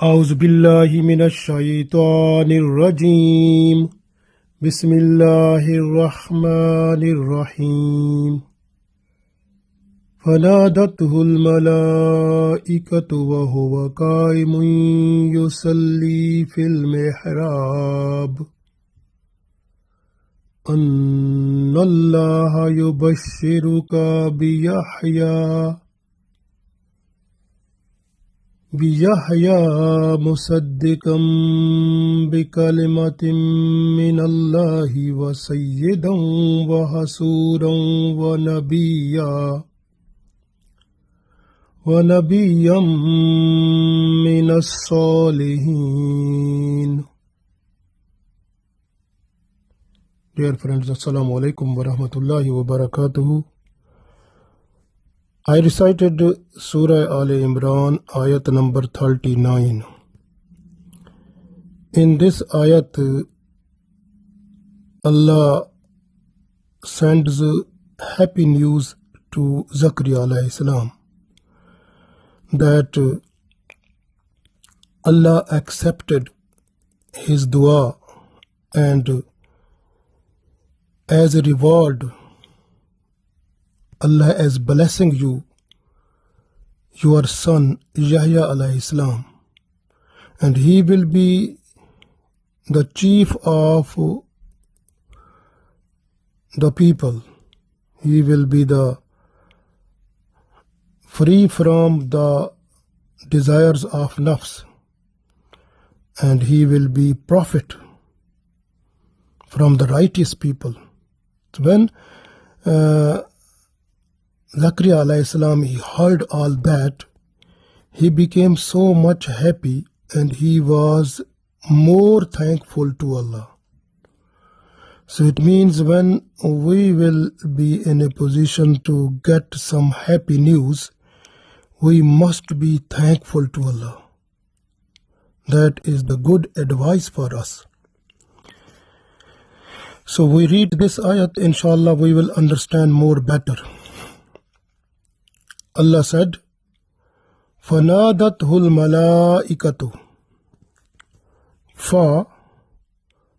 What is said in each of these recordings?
أعوذ بالله من الشيطان الرجيم بسم الله الرحمن الرحيم فنادته الملائكة وهو قائم يصلي في المحراب أن الله يبشرك بيحيى مصدقا بكلمة من الله وسيدا وحسورا ونبيا من الصالحين. Dear friends, Assalamu alaikum wa rahmatullahi wa barakatuhu. I recited Surah Aal-i-Imraan Ayat number 39. In this ayat, Allah sends happy news to Zakaria alayhi salam that Allah accepted his dua, and as a reward Allah is blessing you, your son Yahya alayhi salam, and he will be the chief of the people. He will be the free from the desires of nafs, and he will be prophet from the righteous people. So when Zakaria alayhi salam, he heard all that, he became so much happy and he was more thankful to Allah. So it means when we will be in a position to get some happy news, we must be thankful to Allah. That is the good advice for us. So we read this ayat, inshallah we will understand more better. Allah said, فَنَادَتْهُ الْمَلَائِكَةُ.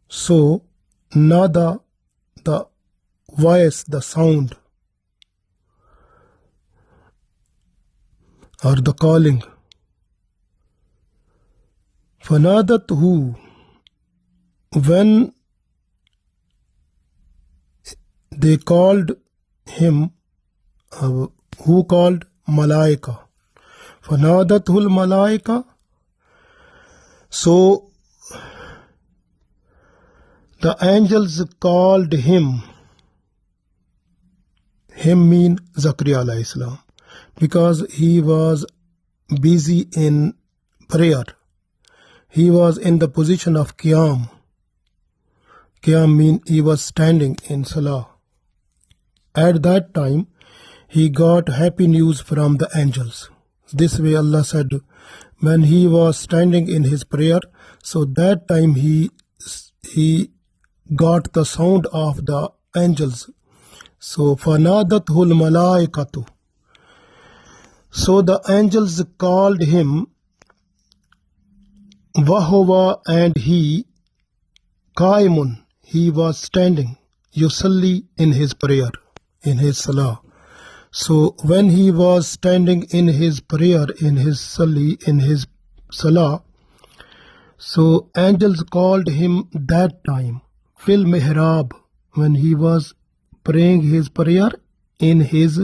So, nada, the voice, the sound, or the calling. فَنَادَتْهُ, when they called him, who called? Malaika. Fanadathul Malaika. So the angels called him. Him mean Zakaria alayhi salam, because he was busy in prayer. He was in the position of Qiyam. Qiyam mean he was standing in Salah. At that time, he got happy news from the angels. This way Allah said, when he was standing in his prayer, so that time he got the sound of the angels. So فَنَادَتْهُ الْمَلَائِكَةُ. So the angels called him, وَهُوَ, and he, قَائِمٌ, he was standing, yusalli, in his prayer, in his salah. So when he was standing in his prayer, in his salah, so angels called him that time, fil mihrab, when he was praying his prayer in his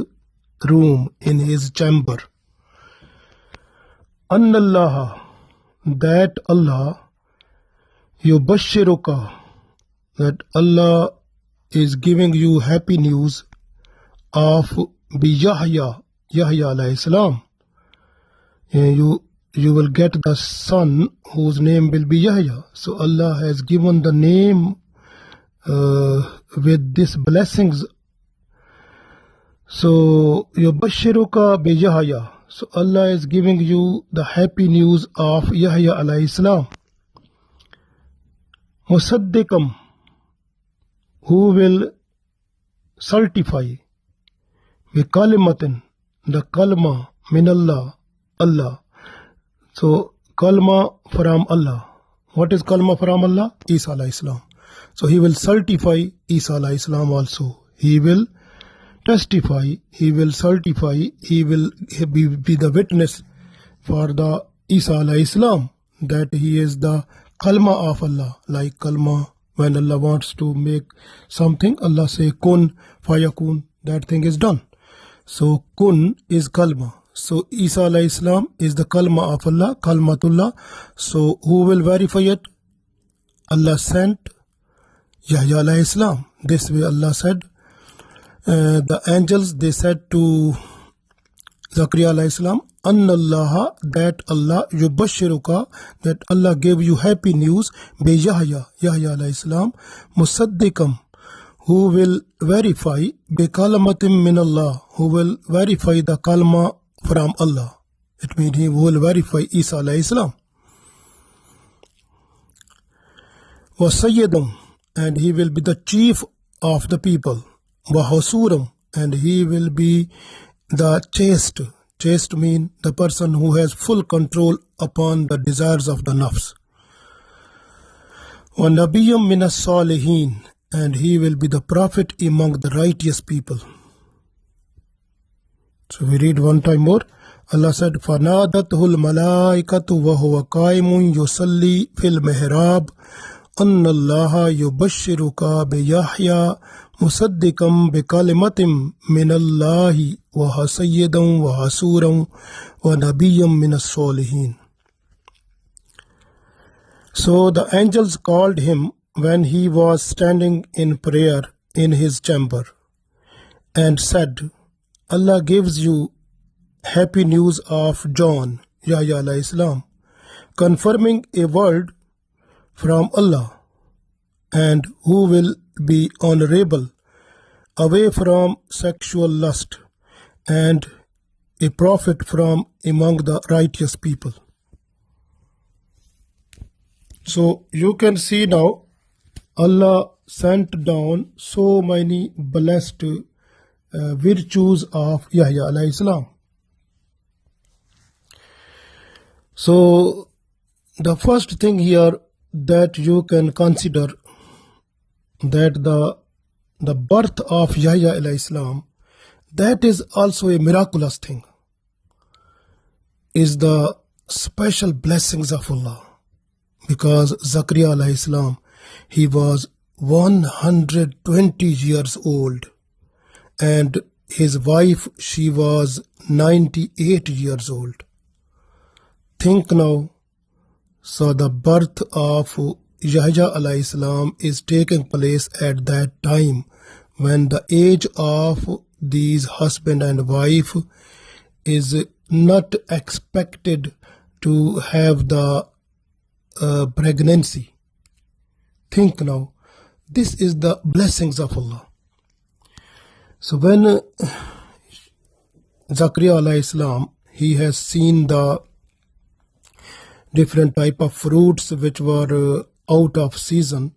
room, in his chamber. Annallaha, that Allah, yubashiruka, that Allah is giving you happy news of Yahya alayhi salam. You will get the son whose name will be Yahya. So Allah has given the name with these blessings. So Yubashiruka bi Yahya. So Allah is giving you the happy news of Yahya alayhi salam. Musaddiqam, who will certify بِكَلِمَةٍ, the kalma min Allah. So kalma from Allah. What is kalma from Allah? Isa alayhi salam. So he will certify Isa alayhi salam also. He will testify, he will certify, he will be the witness for the Isa alayhi salam that he is the kalma of Allah. Like kalma, when Allah wants to make something, Allah say kun fayakun, that thing is done. So kun is kalma. So Isa alayhi salam is the kalma of Allah, kalmatullah. So who will verify it? Allah sent Yahya alayhi salam. This way Allah said, the angels, they said to Zakaria alayhi salam, Anna Allah, that Allah yubashiruka, that Allah gave you happy news, be Yahya alayhi salam, musaddikam, who will verify, be kalamatim min Allah, who will verify the kalma from Allah. It means he will verify Isa alayhi salam. Wa sayyidum, and he will be the chief of the people. Wa hasuram, and he will be the chaste. Chaste means the person who has full control upon the desires of the nafs. Wa nabiyyum minas salihin, and he will be the prophet among the righteous people. So we read one time more. Allah said, فَنَادَتْهُ الْمَلَائِكَةُ وَهُوَ قَائِمٌ يُصَلِّي فِي الْمِحْرَابِ أَنَّ اللَّهَ يُبَشِّرُكَ بِيَحْيَى مُصَدِّقًا بِكَلِمَةٍ مِّنَ اللَّهِ وَسَيِّدًا وَحَصُورًا وَنَبِيًّا مِّنَ الصَّالِحِينَ. So the angels called him when he was standing in prayer in his chamber and said, Allah gives you happy news of John, Yahya alayhi salam, confirming a word from Allah, and who will be honorable, away from sexual lust, and a prophet from among the righteous people. So you can see now, Allah sent down so many blessed virtues of Yahya alayhi salam. So the first thing here that you can consider, that the birth of Yahya alayhi salam, that is also a miraculous thing, is the special blessings of Allah. Because Zakaria alayhi salam, he was 120 years old, and his wife, she was 98 years old. Think now, so the birth of Yahya alayhi salam is taking place at that time when the age of these husband and wife is not expected to have the pregnancy. Think now, this is the blessings of Allah. So when Zakaria alayhi salam, he has seen the different type of fruits which were out of season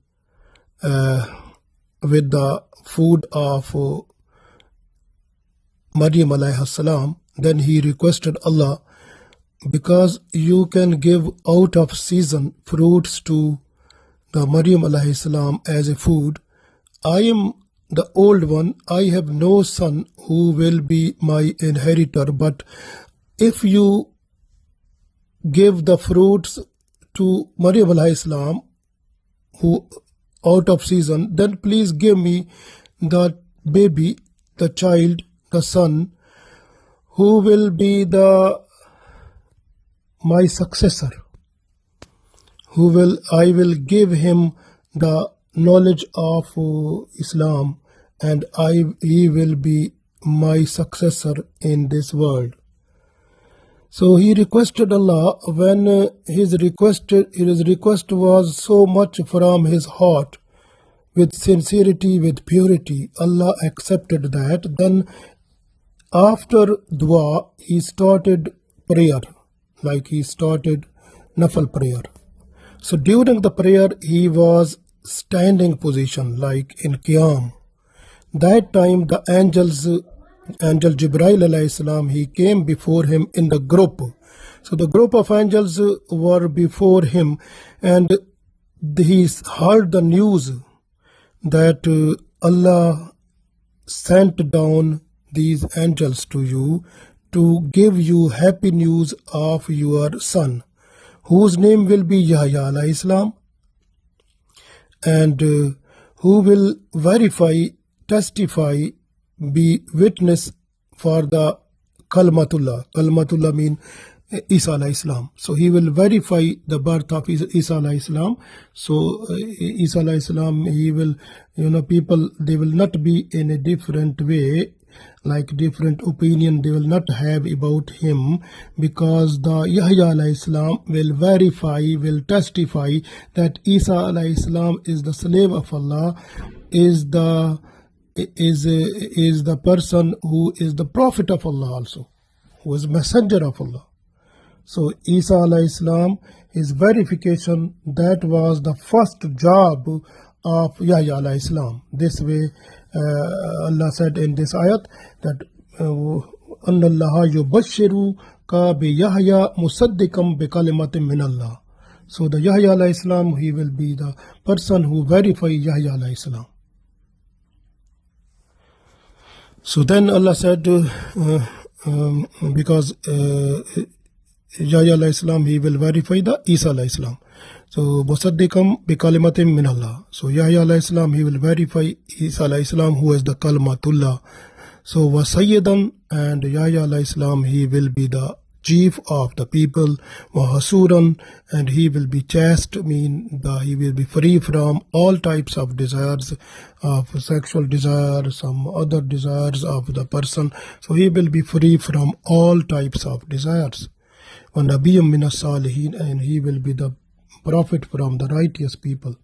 with the food of Maryam alayhi salam, then he requested Allah, because you can give out of season fruits to the Maryam alayhi salam as a food. I am the old one, I have no son who will be my inheritor, but if you give the fruits to Maryam alayhi salam, who out of season, then please give me the baby, the child, the son, who will be my successor, I will give him the knowledge of Islam, and he will be my successor in this world. So he requested Allah. When his request was so much from his heart, with sincerity, with purity, Allah accepted that. Then after dua, he started prayer, like he started nafal prayer. So during the prayer, he was standing position, like in qiyam. That time the angel Jibril alayhi salam, he came before him in the group. So the group of angels were before him, and he heard the news that Allah sent down these angels to you to give you happy news of your son, whose name will be Yahya alayhi salam, and who will verify, testify, be witness for the Kalmatullah. Kalmatullah means Isa alayhi salam. So he will verify the birth of Isa alayhi salam. So Isa alayhi salam, he will, people, they will not be in a different way, like different opinion they will not have about him, because the Yahya alayhi salam will verify, will testify that Isa alayhi salam is the slave of Allah, is the person who is the prophet of Allah also, who is messenger of Allah. So Isa alayhi salam, his verification, that was the first job of Yahya alayhi salam. This way Allah said in this ayat that أَنَّ اللَّهَ يُبَشِّرُكَ بِيَحْيَى مُصَدِّقًا بِكَلِمَةٍ مِّنَ اللَّهِ. So the Yahya alayhi salam, he will be the person who verifies Yahya alayhi salam. So then Allah said, because Yahya alayhi salam, he will verify the Isa alayhi salam. So Musaddiqam bi kalimatin min Allah. So Yahya alayhi salam, he will verify Isa alayhi salam, who is the Kalmatullah. So wa Sayyidan, and Yahya alayhi salam, he will be the chief of the people. Wa Hasuran, and he will be chaste, he will be free from all types of desires, of sexual desire, some other desires of the person. So he will be free from all types of desires. Wa Nabiyyun min as-Salihin, and he will be the prophet from the righteous people.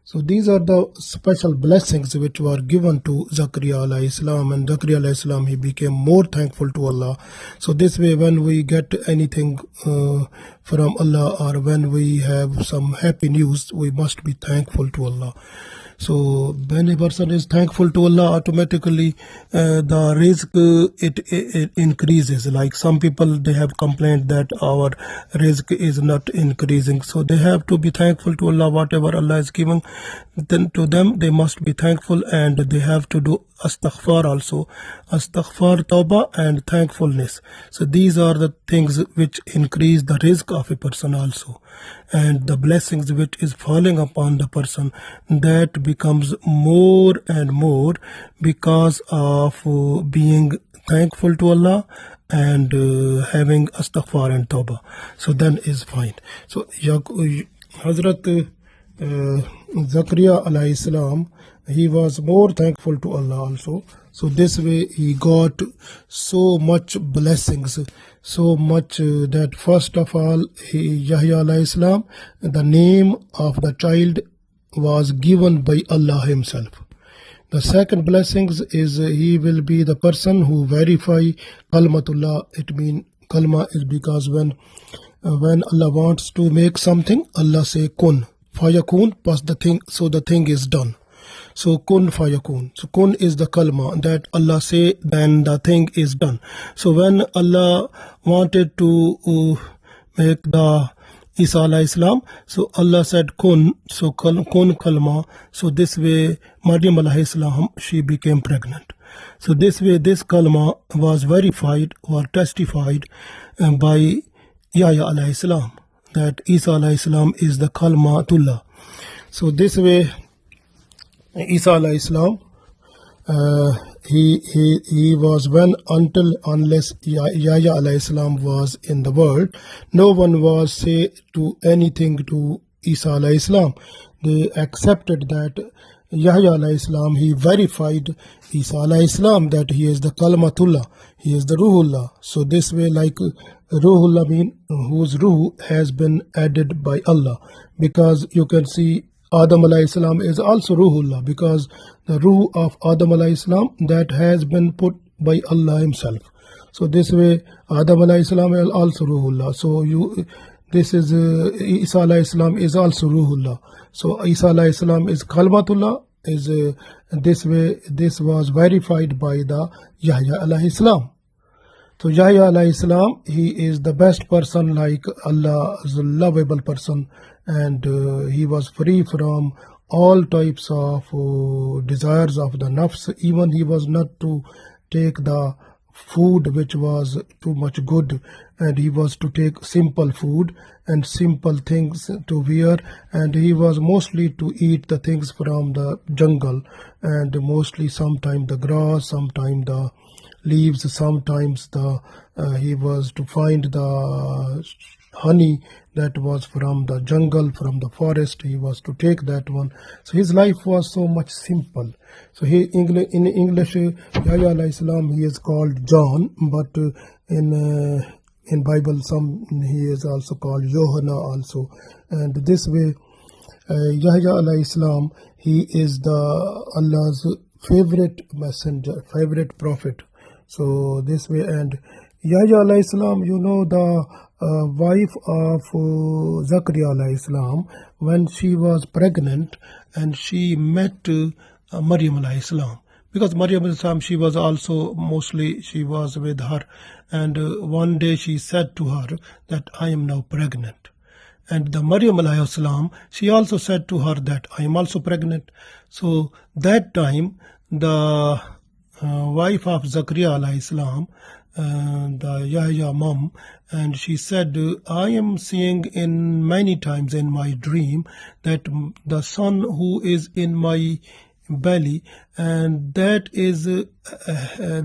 So these are the special blessings which were given to Zakaria alayhi salam, and Zakaria alayhi salam, he became more thankful to Allah. So this way, when we get anything from Allah, or when we have some happy news, we must be thankful to Allah. So when a person is thankful to Allah, automatically the risk it increases. Like some people, they have complained that our risk is not increasing. So they have to be thankful to Allah. Whatever Allah has given then to them, they must be thankful, and they have to do astaghfar also. Astaghfar, tawbah, and thankfulness. So these are the things which increase the risk of a person also. And the blessings which is falling upon the person, that becomes more and more because of being thankful to Allah and having astaghfar and tawbah. So then is fine. So Hazrat Zakaria alayhi salam, he was more thankful to Allah also. So this way he got so much blessings, so much that first of all, Yahya alayhi salam, the name of the child was given by Allah himself. The second blessings is he will be the person who verify Kalmatullah. It means Kalma is because when Allah wants to make something, Allah say kun fayakun, plus the thing, so the thing is done. So kun fayakun. So kun is the kalma that Allah say, then the thing is done. So when Allah wanted to make the Isa alayhi salam, so Allah said kun, so kun kalma. So this way Maryam alayhi salam, she became pregnant. So this way this kalma was verified or testified by Yahya alayhi salam, that Isa alayhi salam is the Kalmatullah. So this way Isa alayhi salam, he was unless Yahya alayhi salam was in the world, no one was say to anything to Isa alayhi salam. They accepted that Yahya alayhi salam, he verified Isa alayhi salam that he is the Kalmatullah, he is the Ruhullah. So this way, like Ruhullah mean whose Ruh has been added by Allah, because you can see Adam alayhi salam is also Ruhullah, because the Ruh of Adam alayhi salam, that has been put by Allah himself. So this way Adam alayhi salam is also Ruhullah. So this is Isa alayhi salam is also Ruhullah. So Isa alayhi salam is Kalmatullah, is this way this was verified by the Yahya alayhi salam. So Yahya alayhi salam, he is the best person, like Allah is a lovable person, and he was free from all types of desires of the nafs. Even he was not to take the food which was too much good, and he was to take simple food and simple things to wear, and he was mostly to eat the things from the jungle, and mostly sometimes the grass, sometimes the leaves, sometimes the he was to find the honey that was from the jungle, from the forest. He was to take that one. So his life was so much simple. So in English, Yahya alayhi salam, he is called John, but in Bible he is also called Yohana also. And this way, Yahya alayhi salam, he is the Allah's favorite messenger, favorite prophet. So this way, and Yahya alayhi salam, the wife of Zakaria alayhi salam, when she was pregnant and she met Maryam alayhi salam, because Maryam alayhi salam, she was also mostly, she was with her, and one day she said to her that I am now pregnant. And the Maryam alayhi salam, she also said to her that I am also pregnant. So that time the wife of Zakaria alayhi salam, the Yahya mom, and she said, I am seeing in many times in my dream that the son who is in my belly, and that is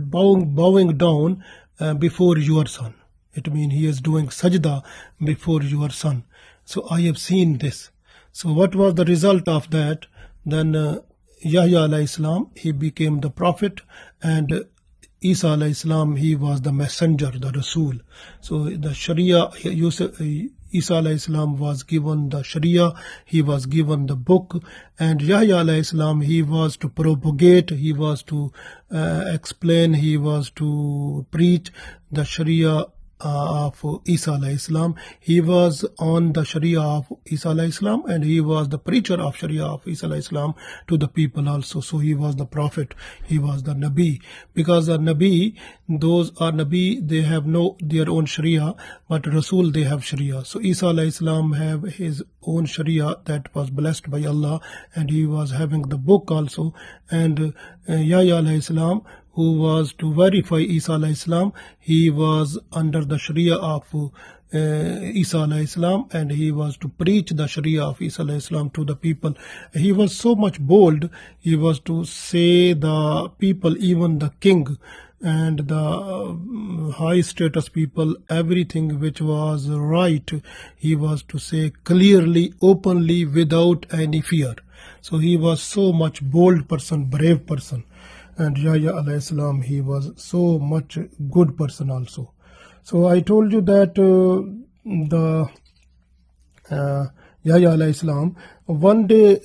bowing down before your son. It means he is doing sajda before your son. So I have seen this. So what was the result of that? Then Yahya alayhi salam, he became the prophet, and Isa alayhi salam, he was the messenger, the Rasul. So the Sharia, Isa alayhi salam was given the Sharia, he was given the book, and Yahya alayhi salam, he was to propagate, he was to explain, he was to preach the Sharia of Isa alayhi salam. He was on the Sharia of Isa alayhi salam, and he was the preacher of Sharia of Isa alayhi salam to the people also. So he was the prophet, he was the Nabi, because the Nabi, those are Nabi, they have no their own Sharia, but Rasul, they have Sharia. So Isa alayhi salam have his own Sharia that was blessed by Allah, and he was having the book also. And Yahya alayhi salam, who was to verify Isa alayhi salam, he was under the Sharia of Isa alayhi salam, and he was to preach the Sharia of Isa alayhi salam to the people. He was so much bold, he was to say the people, even the king and the high status people, everything which was right, he was to say clearly, openly, without any fear. So he was so much bold person, brave person. And Yahya alayhi salam, he was so much good person also. So I told you that the Yahya alayhi salam, one day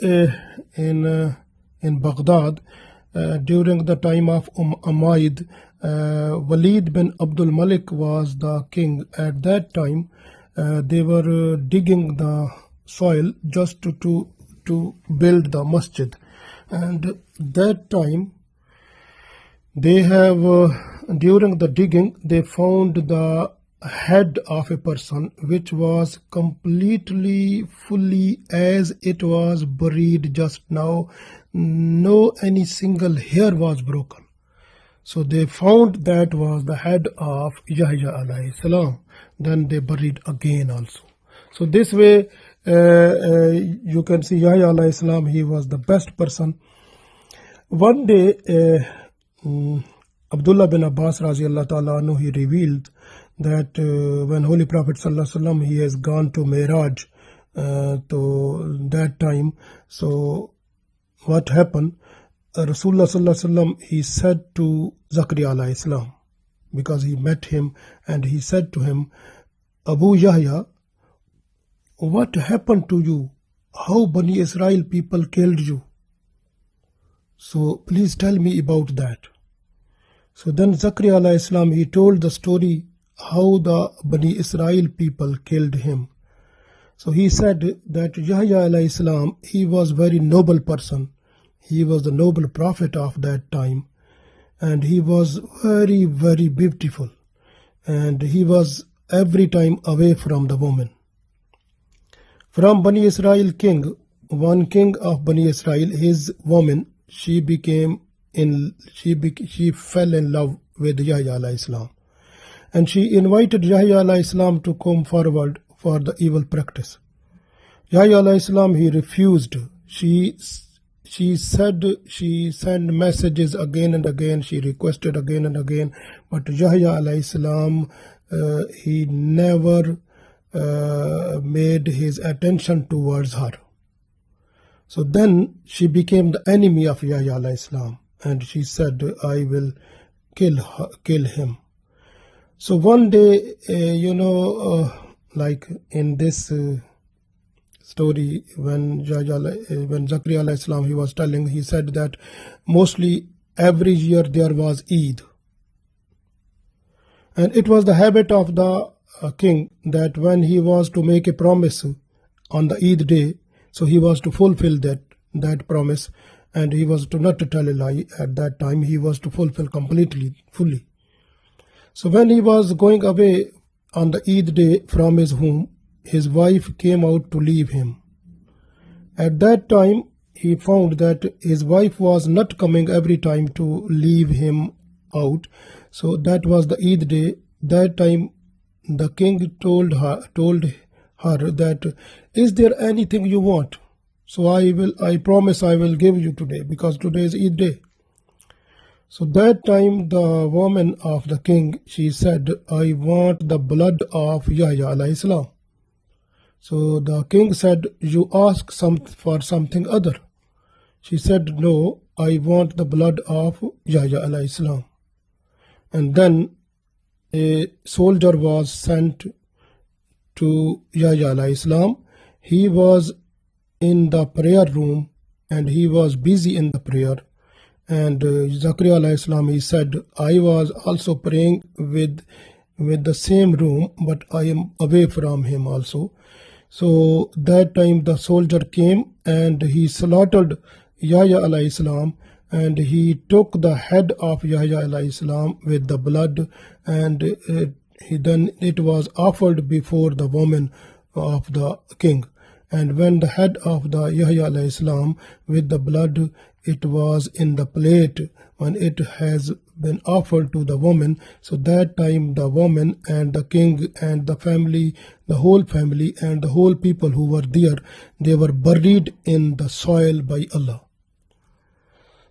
in Baghdad, during the time of Umayyad, Walid bin Abdul Malik was the king. At that time, they were digging the soil just to build the masjid. And that time, they have, during the digging, they found the head of a person which was completely, fully as it was buried just now. No any single hair was broken. So they found that was the head of Yahya alayhi salam. Then they buried again also. So this way, you can see Yahya alayhi salam, he was the best person. One day, Abdullah bin Abbas radiallahu ta'ala anhu, he revealed that when Holy Prophet sallallahu alaihi wasallam, he has gone to Miraj to that time. So what happened? Rasulullah sallallahu alaihi wasallam, he said to Zakaria alayhi salam, because he met him, and he said to him, Abu Yahya, what happened to you? How Bani Israel people killed you? So please tell me about that. So then Zakaria alayhi salam, he told the story how the Bani Israel people killed him. So he said that Yahya alayhi salam, he was very noble person. He was the noble prophet of that time, and he was very, very beautiful. and he was every time away from the woman. From Bani Israel king, one king of Bani Israel, his woman, she fell in love with Yahya alayhi salam, and she invited Yahya alayhi salam to come forward for the evil practice. Yahya alayhi salam, he refused. She said she sent messages again and again, she requested again and again, but Yahya alayhi salam, he never made his attention towards her. So then she became the enemy of Yahya alayhi salam, and she said, I will kill him. So one day, like in this story, when Zakaria alayhi salam, he was telling, he said that mostly every year there was Eid, and it was the habit of the king that when he was to make a promise on the Eid day, so he was to fulfill that promise, and he was to not to tell a lie at that time. He was to fulfill fully. So when he was going away on the Eid day from his home, his wife came out to leave him. At that time, he found that his wife was not coming every time to leave him out. So that was the Eid day. That time, the king told her that, is there anything you want? So I promise I will give you today, because today is Eid day. So that time the woman of the king, she said, I want the blood of Yahya alayhi salam. So the king said, you ask for something other. She said, no, I want the blood of Yahya alayhi salam. And then a soldier was sent to Yahya alayhi salam. He was in the prayer room and he was busy in the prayer. And Zakaria alayhi salam, he said, I was also praying with the same room, but I am away from him also. So that time the soldier came and he slaughtered Yahya alayhi salam, and he took the head of Yahya alayhi salam with the blood, and then it was offered before the woman of the king. And when the head of the Yahya alayhi salam with the blood, it was in the plate when it has been offered to the woman, so that time the woman and the king and the family, the whole family and the whole people who were there, they were buried in the soil by Allah.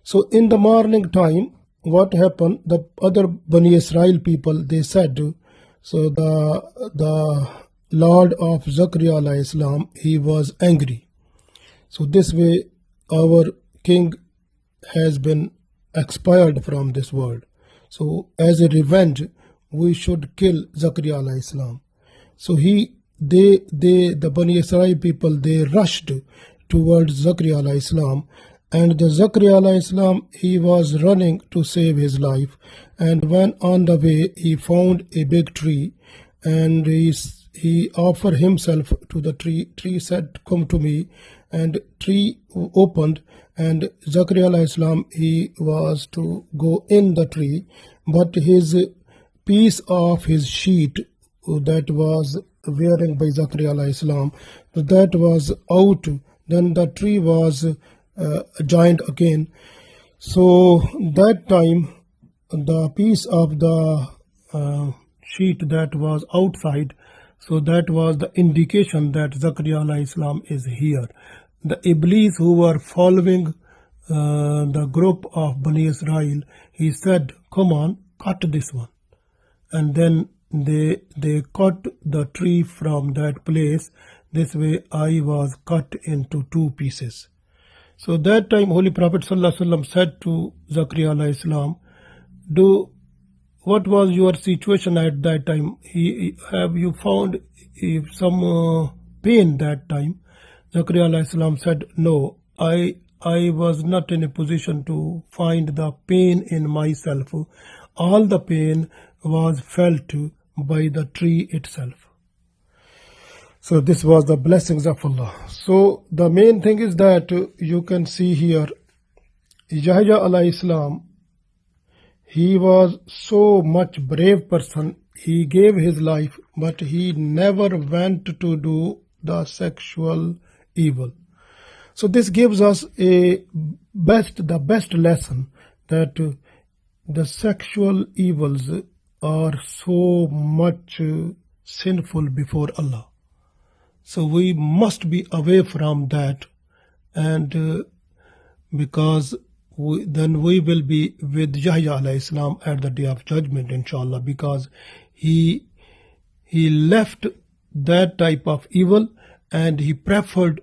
So in the morning time, what happened? The other Bani Israel people, they said, so the Lord of Zakaria alayhi salam, he was angry. So this way our king has been expired from this world. So as a revenge, we should kill Zakaria alayhi salam. So the Bani Israel people, they rushed towards Zakaria alayhi salam, and the Zakaria alayhi salam, he was running to save his life. And when on the way, he found a big tree, and he offered himself to the tree. Tree said, come to me, and tree opened, and Zakaria alayhi salam, he was to go in the tree, but his piece of his sheet that was wearing by Zakaria alayhi salam, that was out. Then the tree was joined again. So that time the piece of the sheet that was outside, so that was the indication that Zakaria alayhi salam is here. The Iblis who were following the group of Bani Israel, he said, come on, cut this one. And then they cut the tree from that place. This way I was cut into two pieces. So that time Holy Prophet ﷺ said to Zakaria alayhi salam, what was your situation at that time? Have you found some pain that time? Zakaria alayhi salam said, no, I was not in a position to find the pain in myself. All the pain was felt by the tree itself. So this was the blessings of Allah. So the main thing is that you can see here, Yahya alayhi salam, he was so much brave person he gave his life, but he never went to do the sexual evil. So this gives us the best lesson that the sexual evils are so much sinful before Allah. So we must be away from that, and because then we will be with Yahya alayhi salam at the day of judgment, inshallah, because he left that type of evil and he preferred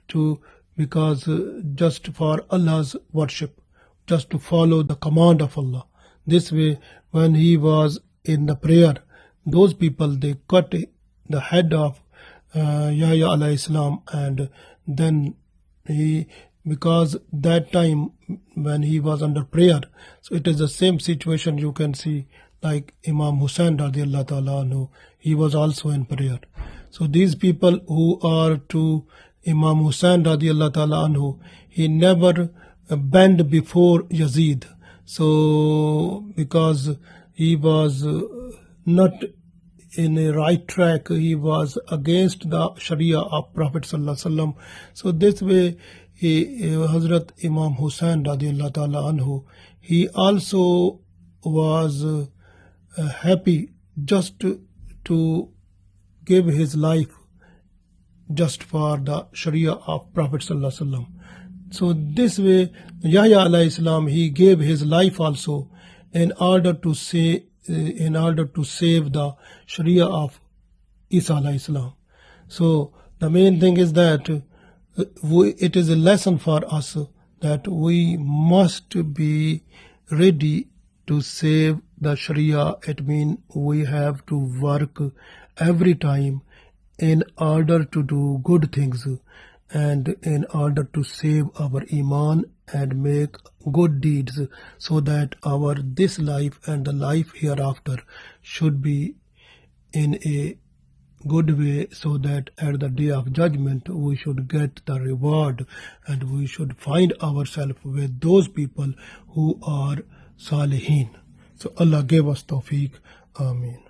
to, because just for Allah's worship, just to follow the command of Allah. This way, when he was in the prayer, those people, they cut the head of Yahya alayhi salam, and then because that time when he was under prayer, so it is the same situation you can see like Imam Hussain radiallahu ta'ala anhu, he was also in prayer. So these people who are to Imam Hussain radiallahu ta'ala anhu, he never bent before Yazid. So because he was not in a right track, he was against the Sharia of Prophet sallallahu alaihi wasallam. So this way, Hazrat Imam Hussain radiallahu ta'ala anhu, he also was happy just to give his life just for the Sharia of Prophet sallallahu alaihi wasallam. So this way, Yahya alayhi salam, he gave his life also in order to save the Sharia of Isa alayhi salam. So the main thing is that it is a lesson for us that we must be ready to save the Sharia. It means we have to work every time in order to do good things and in order to save our Iman and make good deeds, so that our this life and the life hereafter should be in a good way, so that at the day of judgment we should get the reward and we should find ourselves with those people who are Salihin. So Allah gave us tawfiq. Ameen.